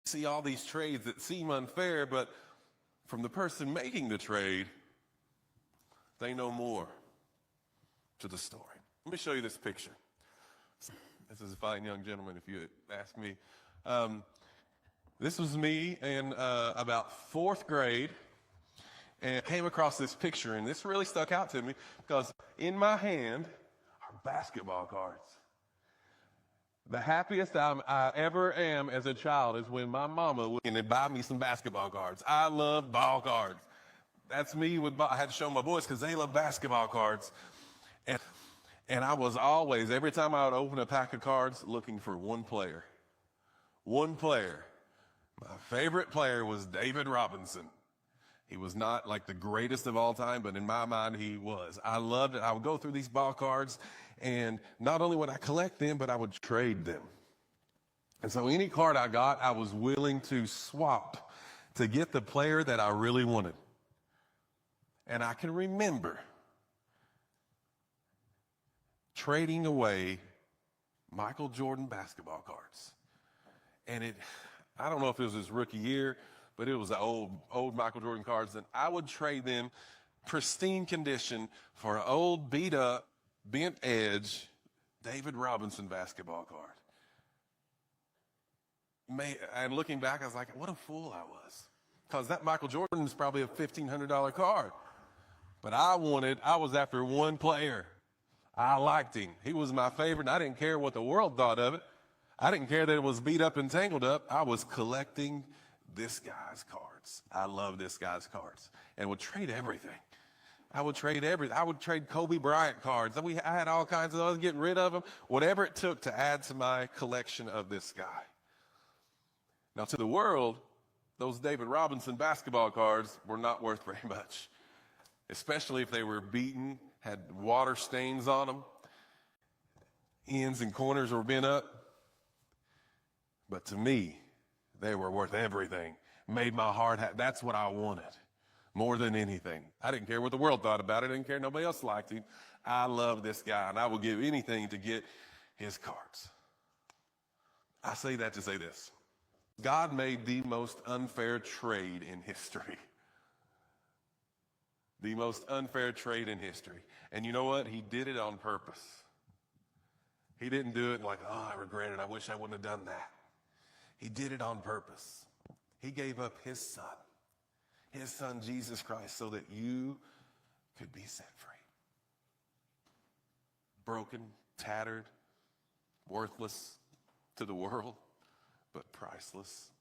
see all these trades that seem unfair, but from the person making the trade, they know more to the story. Let me show you this picture. This is a fine young gentleman, if you ask me. This was me in about fourth grade, and I came across this picture, and this really stuck out to me because in my hand are basketball cards. The happiest I ever am as a child is when my mama would buy me some basketball cards. I love ball cards. That's me with ball. I had to show my boys because they love basketball cards. And I was always, every time I would open a pack of cards, looking for one player. One player. My favorite player was David Robinson. He was not like the greatest of all time, but in my mind, he was. I loved it. I would go through these ball cards, and not only would I collect them, but I would trade them. And so any card I got, I was willing to swap to get the player that I really wanted. And I can remember trading away Michael Jordan basketball cards. And I don't know if it was his rookie year, but it was the old Michael Jordan cards. And I would trade them pristine condition for an old beat up, bent edge David Robinson basketball card. And looking back, I was like, what a fool I was. Because that Michael Jordan is probably a $1,500 card. But I was after one player. I liked him. He was my favorite. I didn't care what the world thought of it. I didn't care that it was beat up and tangled up. I was collecting this guy's cards. I love this guy's cards and would trade everything. I would trade everything. I would trade Kobe Bryant cards. I had all kinds of those, getting rid of them, whatever it took to add to my collection of this guy. Now, to the world, those David Robinson basketball cards were not worth very much, especially if they were beaten, had water stains on them, ends and corners were bent up. But to me, they were worth everything. Made my heart happy. That's what I wanted more than anything. I didn't care what the world thought about it. I didn't care nobody else liked him. I love this guy, and I will give anything to get his cards. I say that to say this. God made the most unfair trade in history. The most unfair trade in history. And you know what? He did it on purpose. He didn't do it like, oh, I regret it. I wish I wouldn't have done that. He did it on purpose. He gave up his son Jesus Christ, so that you could be set free. Broken, tattered, worthless to the world, but priceless